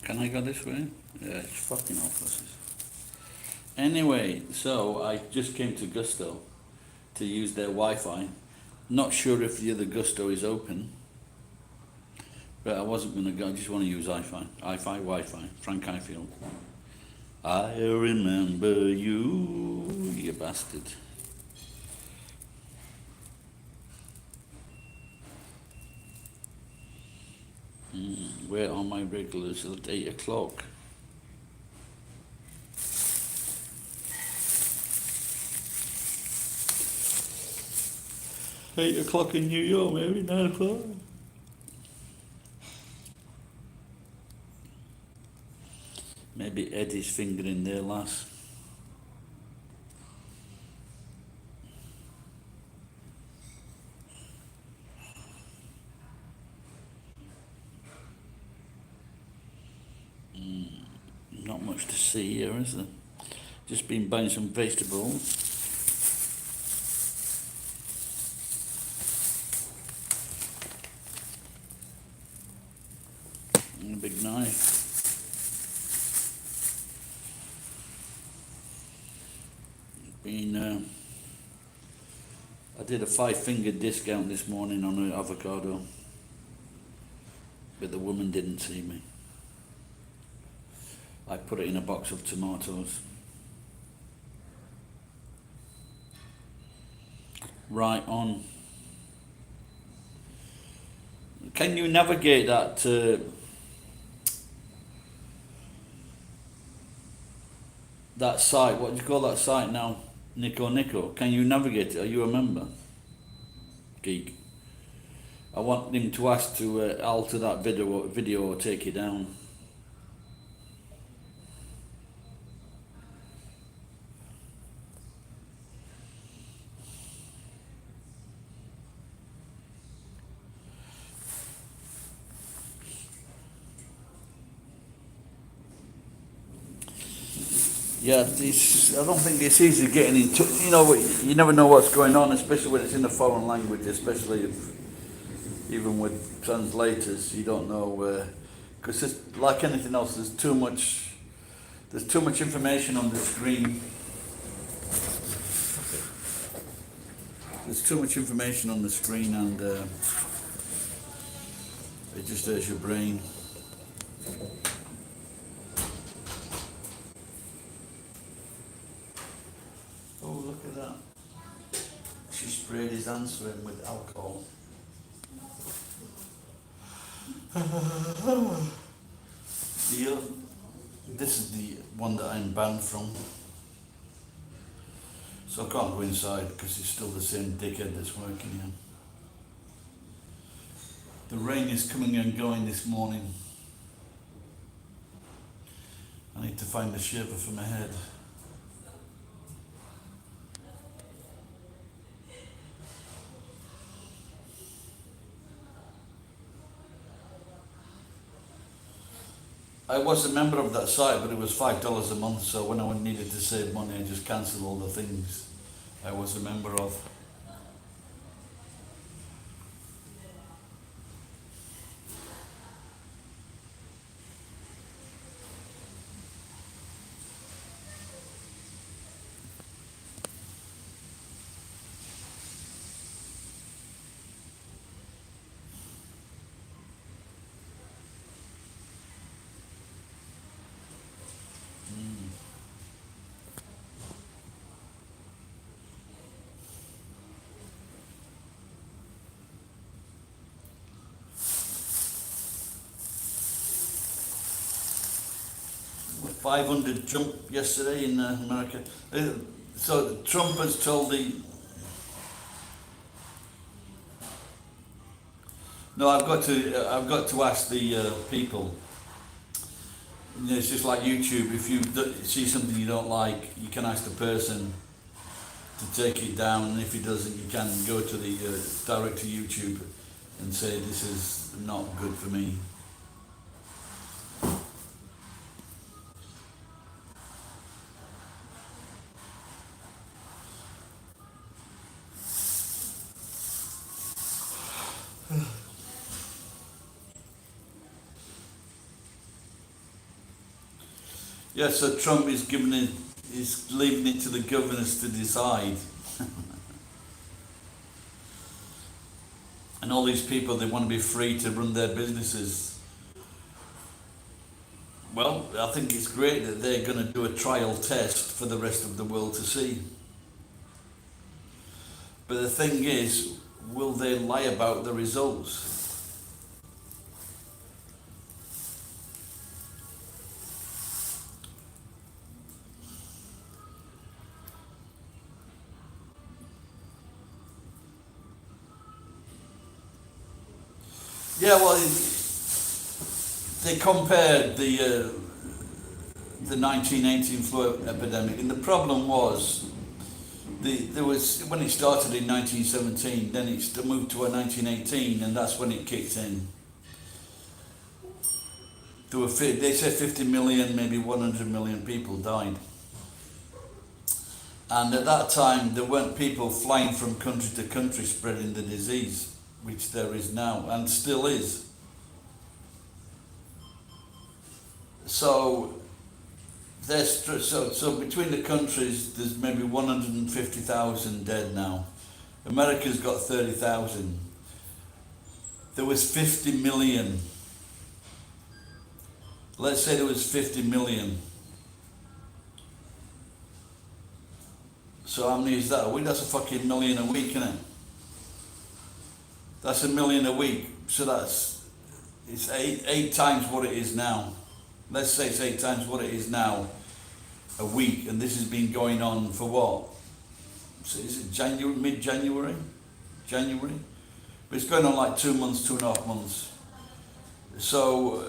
Can I go this way? Yeah, it's fucking hopeless. Anyway, so I just came to Gusto to use their Wi-Fi. Not sure if the other Gusto is open, but I wasn't going to go. I just want to use Wi-Fi. Frank Highfield. I remember you, you bastard. Where are my regulars at 8 o'clock? $8 in New York, maybe 9 o'clock. Maybe Eddie's fingering there, lass. Not much to see here, is there? Just been buying some vegetables. And a big knife. I did a 5-finger discount this morning on an avocado, but the woman didn't see me. I put it in a box of tomatoes. Right on. Can you navigate that that site? What do you call that site now? Nico. Can you navigate it? Are you a member? Geek. I want him to ask to alter that video or take it down. Yeah, I don't think it's easy getting into. You never know what's going on, especially when it's in a foreign language. Especially even with translators, you don't know because like anything else, there's too much information on the screen. There's too much information on the screen, and it just hurts your brain. Oh, look at that. She sprayed his answering with alcohol. This is the one that I'm banned from. So I can't go inside because it's still the same dickhead that's working here. The rain is coming and going this morning. I need to find a shaver for my head. I was a member of that site, but it was $5 a month, so when I needed to save money, I just cancelled all the things I was a member of. With 500 Trump yesterday in America. So Trump has told the... No, I've got to ask the people. It's just like YouTube. If you see something you don't like, you can ask the person to take it down, and if he doesn't, you can go to the direct to YouTube and say this is not good for me. Yeah, so Trump is giving it, is leaving it to the governors to decide. And all these people, they want to be free to run their businesses. Well, I think it's great that they're going to do a trial test for the rest of the world to see. But the thing is, will they lie about the results? Yeah, well, they compared the 1918 flu epidemic, and the problem was there was when it started in 1917, then it moved to a 1918, and that's when it kicked in. They said 50 million, maybe 100 million people died. And at that time, there weren't people flying from country to country spreading the disease, which there is now, and still is. So, so between the countries, there's maybe 150,000 dead now. America's got 30,000. There was 50 million. Let's say there was 50 million. So how many is that a week? That's a fucking million a week, isn't it? That's a million a week. So it's eight times what it is now. Let's say it's 8 times what it is now a week, and this has been going on for what? So is it January, mid-January? January? But it's going on like 2 months, 2.5 months. So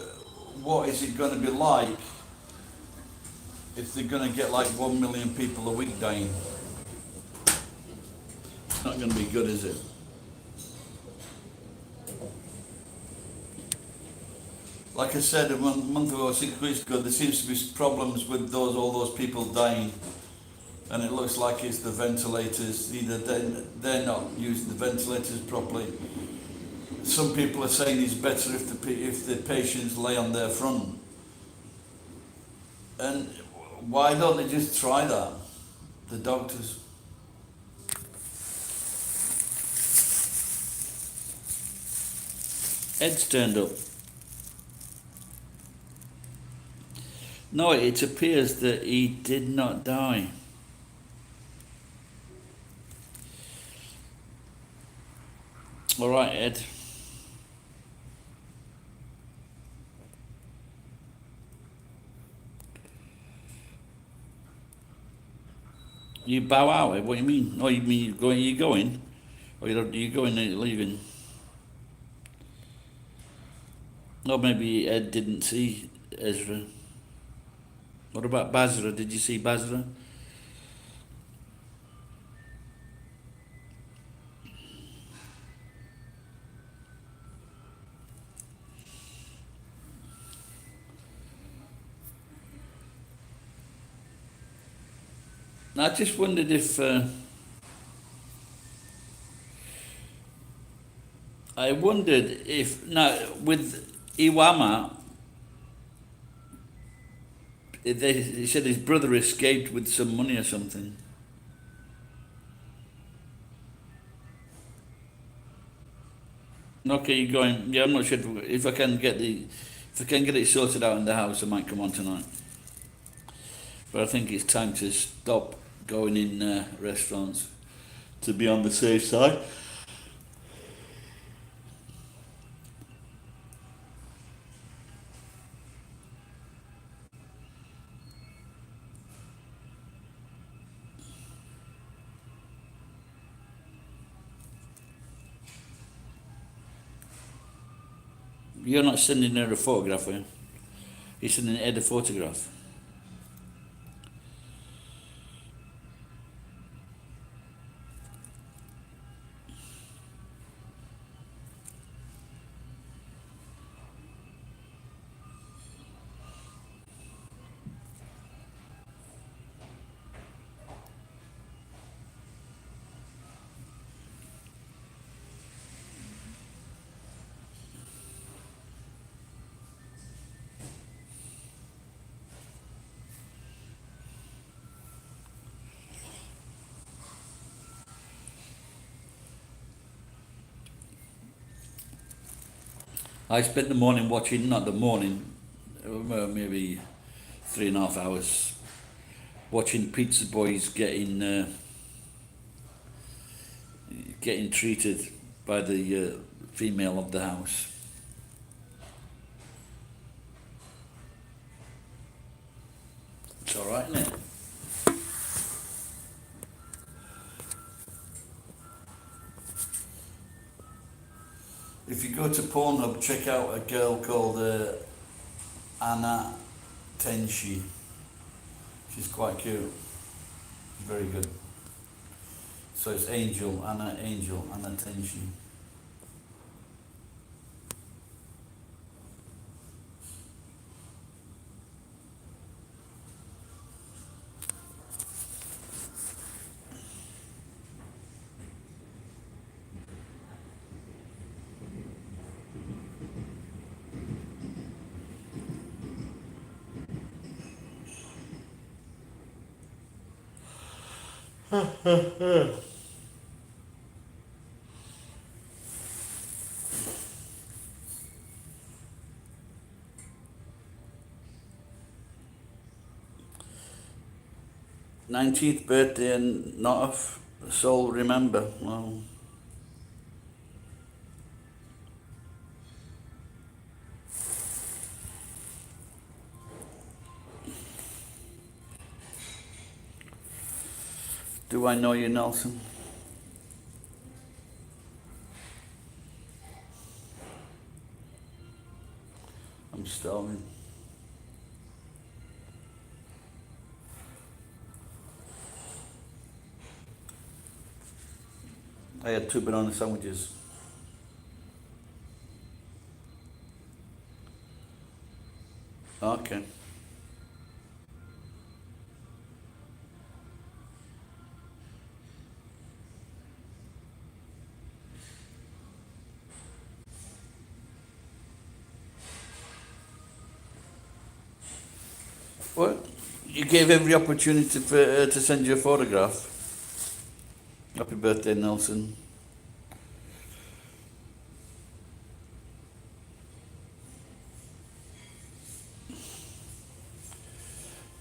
what is it going to be like if they're going to get like 1 million people a week dying? It's not going to be good, is it? Like I said a month ago, 6 weeks ago, there seems to be problems with all those people dying, and it looks like it's the ventilators. Either they're not using the ventilators properly. Some people are saying it's better if the patients lay on their front. And why don't they just try that, the doctors? Ed's turned up. No, it appears that he did not die. All right, Ed. You bow out, Ed? What do you mean? Oh, you mean you're going? Or you're going and leaving? Or maybe Ed didn't see Ezra. What about Basra? Did you see Basra? I just wondered if now with Iwama, he said his brother escaped with some money or something. Okay, you're going. Yeah, I'm not sure if I can get it sorted out in the house. I might come on tonight. But I think it's time to stop going in restaurants to be on the safe side. You're not sending her a photograph, are you? You're sending Ed a photograph. I spent the morning watching, not the morning, maybe 3.5 hours, watching pizza boys getting treated by the female of the house. It's all right, isn't it? If you go to Pornhub, check out a girl called Anna Tenshi. She's quite cute. She's very good. So it's Anna Tenshi. Huh. 19th birthday and not a soul remember. Well, do I know you, Nelson? I'm starving. I had 2 banana sandwiches. Okay. Well, you gave every opportunity for to send you a photograph. Happy birthday, Nelson.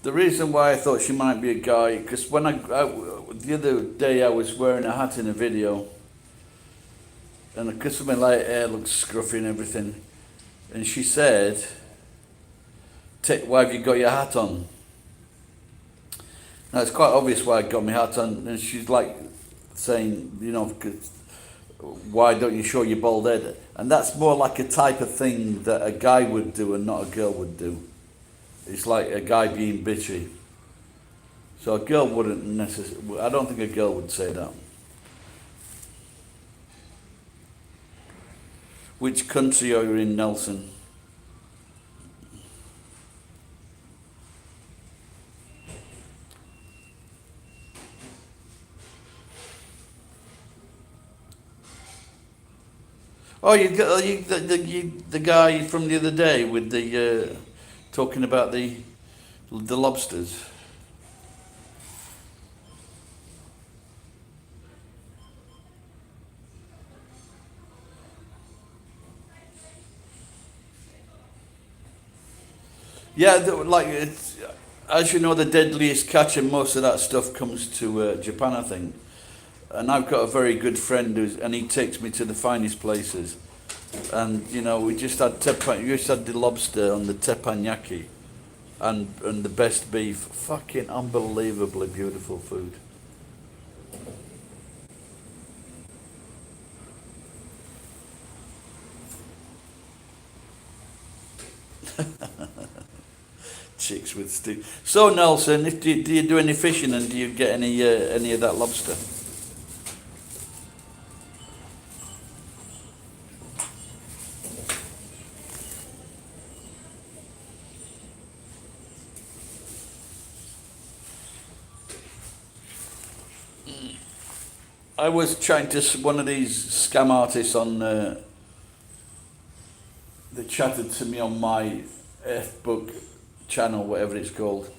The reason why I thought she might be a guy, because when the other day I was wearing a hat in a video, and because of my light hair looks scruffy and everything, and she said, why have you got your hat on? Now it's quite obvious why I got my hat on, and she's like saying, you know, why don't you show your bald head? And that's more like a type of thing that a guy would do and not a girl would do. It's like a guy being bitchy. So a girl wouldn't necessarily, I don't think a girl would say that. Which country are you in, Nelson? Oh, the guy from the other day with the talking about the lobsters. Yeah, like it's, as you know, the deadliest catch and most of that stuff comes to Japan, I think. And I've got a very good friend and he takes me to the finest places. And you know, we just had the lobster on the teppanyaki, and the best beef. Fucking unbelievably beautiful food. Chicks with stew. So Nelson, do you do any fishing and do you get any of that lobster? I was trying to one of these scam artists on. They chatted to me on my F-book channel, whatever it's called,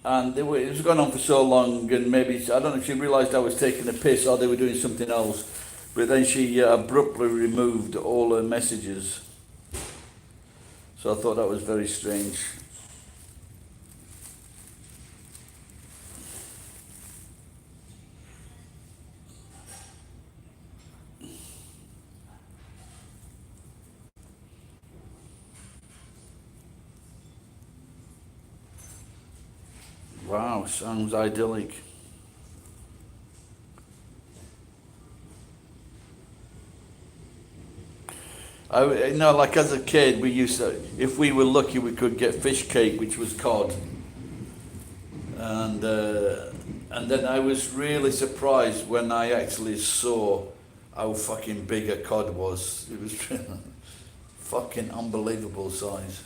and it was going on for so long, and maybe I don't know if she realised I was taking a piss or they were doing something else, But then she abruptly removed all her messages. So I thought that was very strange. Wow, sounds idyllic. Like as a kid, we used to, if we were lucky, we could get fish cake, which was cod, and then I was really surprised when I actually saw how fucking big a cod was. It was fucking unbelievable size.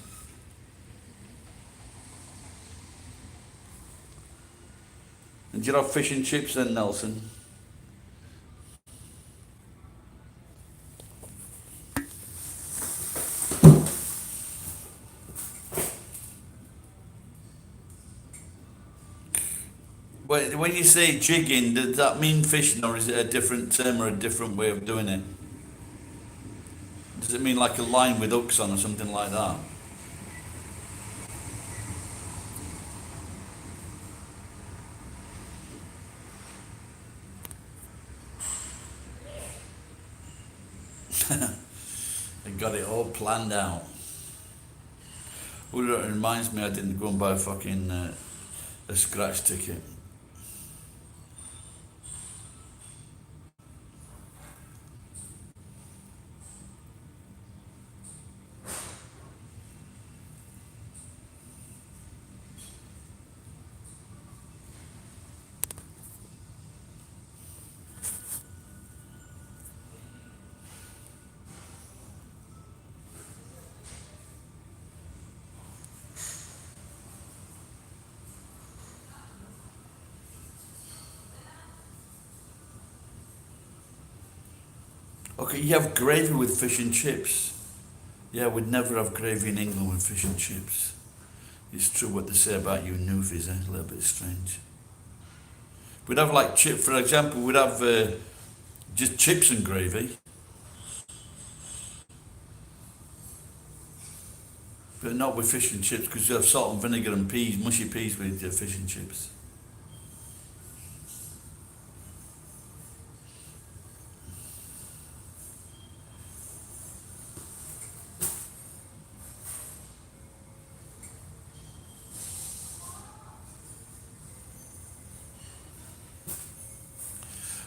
And do you have fish and chips then, Nelson? When you say jigging, does that mean fishing, or is it a different term or a different way of doing it? Does it mean like a line with hooks on or something like that? I got it all planned out. Well, it reminds me I didn't go and buy a fucking a scratch ticket. Okay, you have gravy with fish and chips. Yeah, we'd never have gravy in England with fish and chips. It's true what they say about you newfies, eh? A little bit strange. We'd have like chip, for example, we'd have just chips and gravy, but not with fish and chips because you have salt and vinegar and peas, mushy peas with your fish and chips.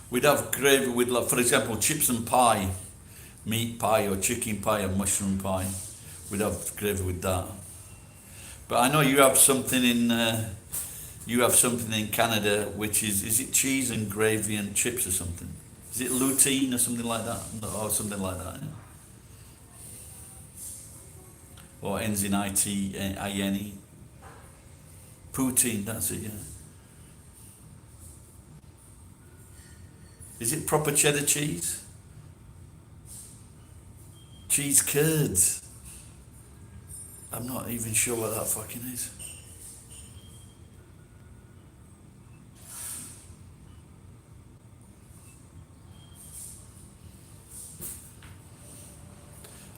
We'd have gravy with, like, for example, chips and pie, meat pie or chicken pie or mushroom pie. We'd have gravy with that. But I know you have something in Canada which is it cheese and gravy and chips or something? Is it lutein or something like that? Or something like that, yeah. Or ends in I-N-E. Poutine, that's it, yeah. Is it proper cheddar cheese? Cheese curds. I'm not even sure what that fucking is.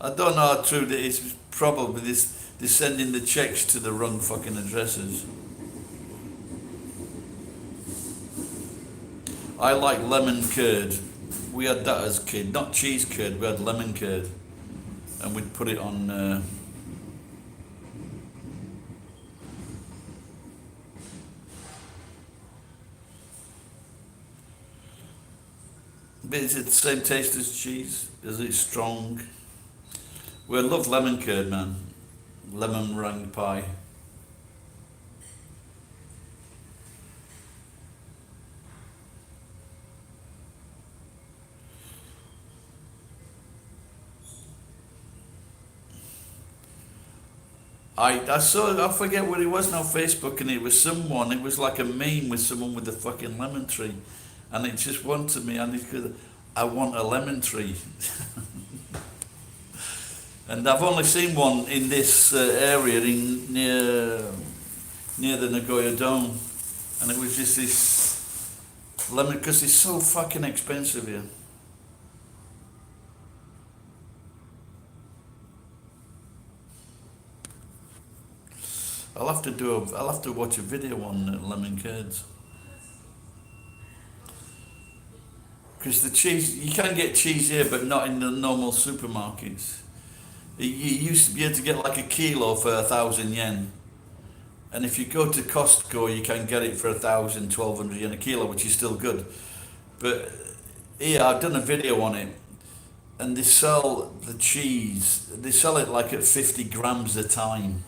I don't know how true that is. Probably they're sending the checks to the wrong fucking addresses. I like lemon curd. We had that as a kid, not cheese curd. We had lemon curd, and we'd put it on. But is it the same taste as cheese? Is it strong? We love lemon curd, man. Lemon meringue pie. I saw, I forget what it was now, Facebook, and it was someone, it was like a meme with someone with a fucking lemon tree, and it just wanted me, and it could, I want a lemon tree. And I've only seen one in this area near the Nagoya Dome, and it was just this lemon, because it's so fucking expensive here. I'll have to watch a video on lemon curds. Because the cheese, you can get cheese here, but not in the normal supermarkets. You used to be able to get like a kilo for 1,000 yen. And if you go to Costco, you can get it for 1,000, 1,200 yen a kilo, which is still good. But here, I've done a video on it, and they sell the cheese, they sell it like at 50 grams a time.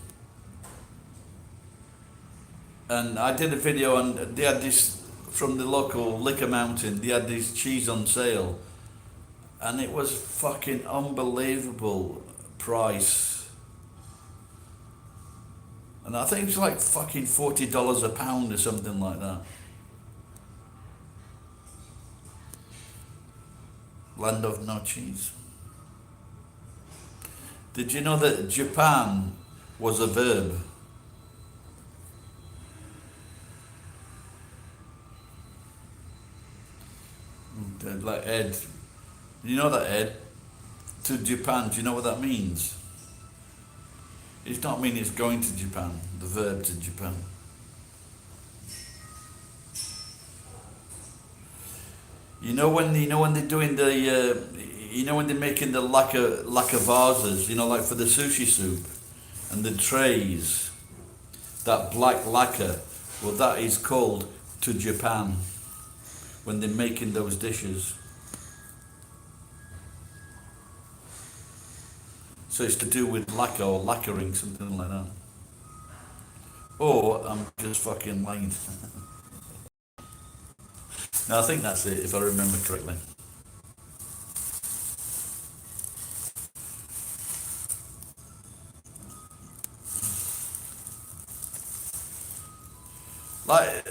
And I did a video on, they had this from the local Liquor Mountain, they had this cheese on sale, and it was fucking unbelievable price. And I think it was like fucking $40 a pound or something like that. Land of no cheese. Did you know that Japan was a verb? Like Ed. You know that, Ed? To Japan, do you know what that means? It's not mean it's going to Japan, the verb to Japan. You know when they're doing the when they're making the lacquer vases, like for the sushi soup and the trays, that black lacquer, well, that is called to Japan when they're making those dishes. So it's to do with lacquer or lacquering, something like that. Or I'm just fucking lying. No, I think that's it, if I remember correctly. Like,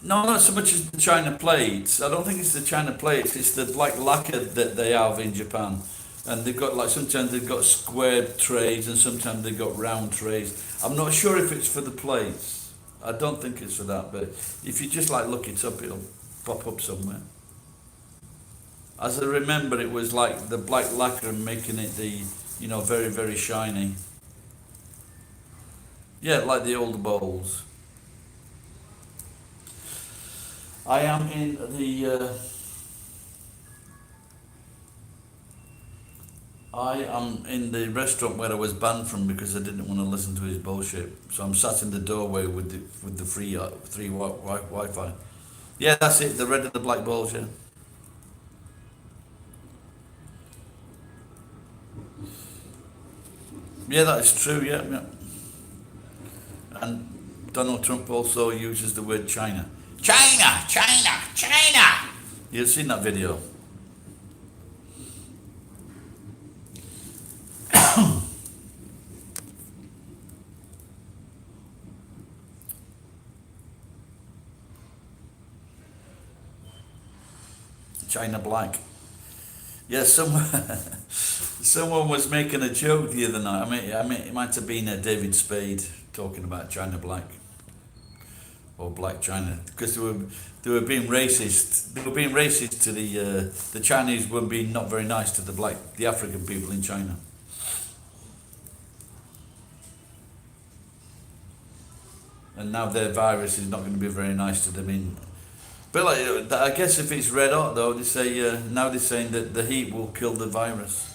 no, not so much as the China plates. I don't think it's the China plates. It's the black lacquer that they have in Japan, and they've got sometimes they've got squared trays and sometimes they've got round trays. I'm not sure if it's for the plates. I don't think it's for that, but if you just look it up, it'll pop up somewhere. As I remember, it was like the black lacquer making it very, very shiny. Yeah, like the old bowls. I am in the restaurant where I was banned from because I didn't want to listen to his bullshit. So I'm sat in the doorway with the free Wi-Fi. Yeah, that's it. The red and the black balls. Yeah. Yeah, that is true. Yeah, yeah. And Donald Trump also uses the word China. China, China, China. You've seen that video. China Black. Yeah, someone was making a joke the other night. I mean, it might have been David Spade talking about China Black or Black China because they were being racist. They were being racist to the Chinese were being not very nice to the African people in China. And now their virus is not going to be very nice to them. But I guess if it's red hot though, they say now they're saying that the heat will kill the virus.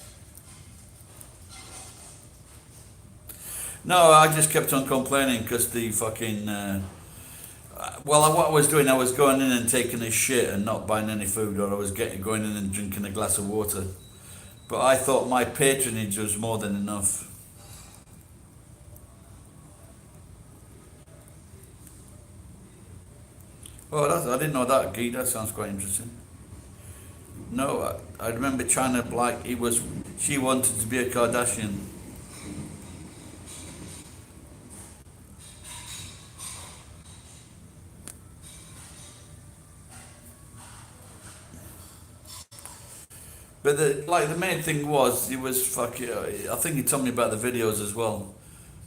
No, I just kept on complaining because the fucking. What I was doing, I was going in and taking a shit and not buying any food, or I was going in and drinking a glass of water. But I thought my patronage was more than enough. Oh, I didn't know that, Guy. That sounds quite interesting. No, I remember China Black. She wanted to be a Kardashian. But the main thing was it was fucking. I think he told me about the videos as well.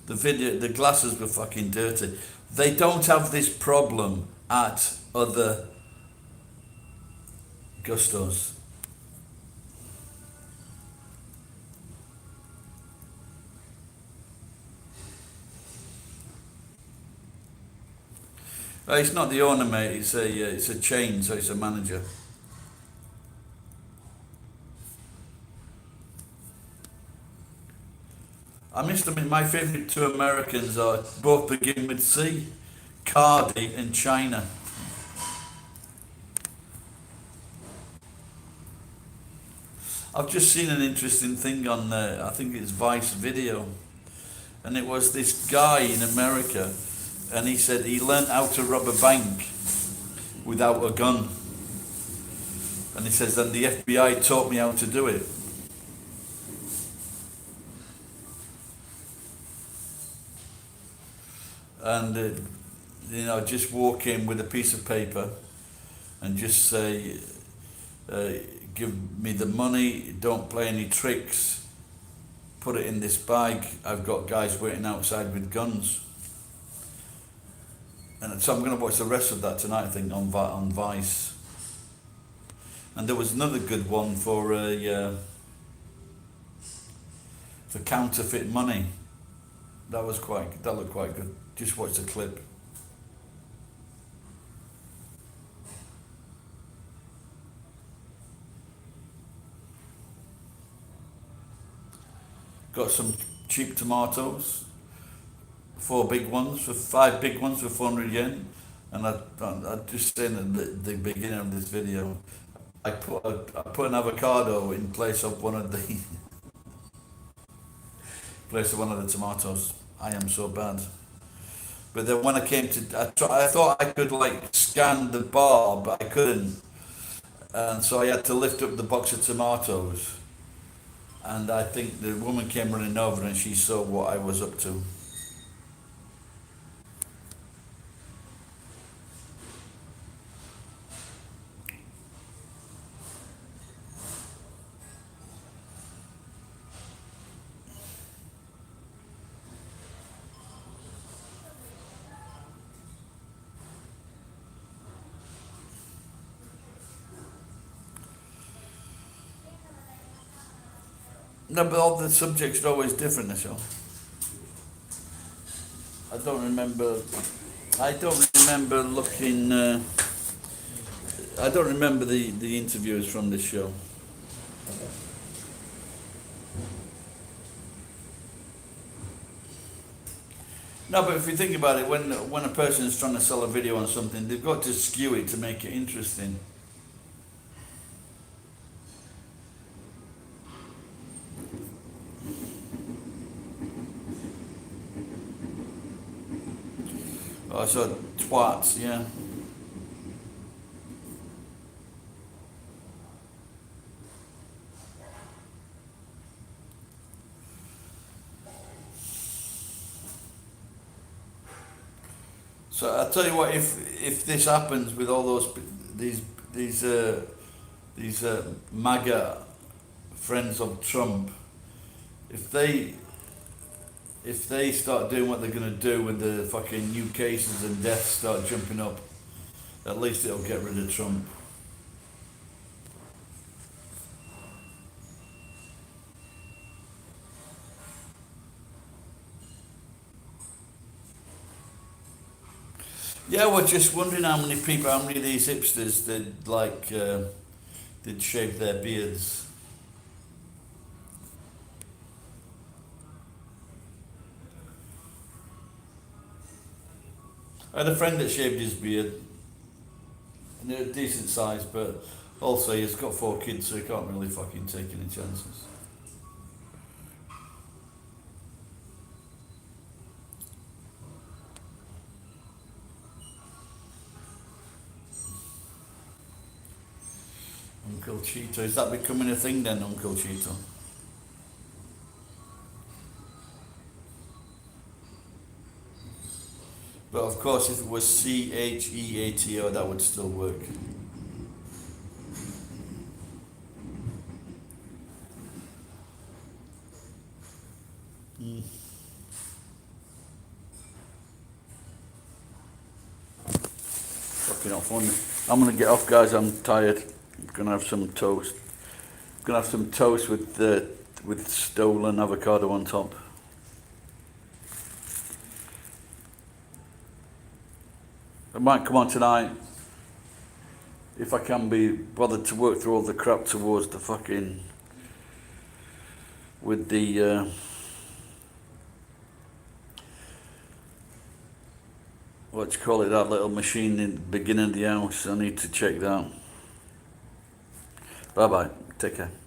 The glasses were fucking dirty. They don't have this problem at other Gustos. It's not the owner, mate. It's a chain, so it's a manager. I must admit, my favourite two Americans are both begin with C, Cardi and China. I've just seen an interesting thing on, I think it's Vice Video, and it was this guy in America, and he said he learnt how to rob a bank without a gun. And he says, then the FBI taught me how to do it. And, just walk in with a piece of paper and just say, give me the money, don't play any tricks, put it in this bag, I've got guys waiting outside with guns. And so I'm going to watch the rest of that tonight, I think, on Vice. And there was another good one for counterfeit money. That looked quite good. Just watch the clip. Got some cheap tomatoes, 5 big ones for 400 yen. And I just saying at the beginning of this video, I put an avocado in place of one of the tomatoes. I am so bad. But then when I came to, I thought I could scan the bar, but I couldn't, and so I had to lift up the box of tomatoes. And I think the woman came running over and she saw what I was up to. No, but all the subjects are always different, the show. I don't remember looking. I don't remember the interviewers from this show. No, but if you think about it, when a person is trying to sell a video on something, they've got to skew it to make it interesting. Oh, so twats, yeah. So I tell you what, if this happens with all these MAGA friends of Trump, if they start doing what they're going to do when the fucking new cases and deaths start jumping up, at least it'll get rid of Trump. Yeah, we're just wondering how many of these hipsters did shave their beards. I had a friend that shaved his beard, and they're a decent size, but also he's got 4 kids, so he can't really fucking take any chances. Uncle Cheeto, is that becoming a thing then, Uncle Cheeto? But of course, if it was CHEATO, that would still work. Fucking off on me. I'm gonna get off, guys. I'm tired. I'm gonna have some toast. I'm gonna have some toast with stolen avocado on top. might come on tonight if I can be bothered to work through all the crap towards the fucking with the what you call it, that little machine in the beginning of the house. I need to check that. Bye bye. Take care.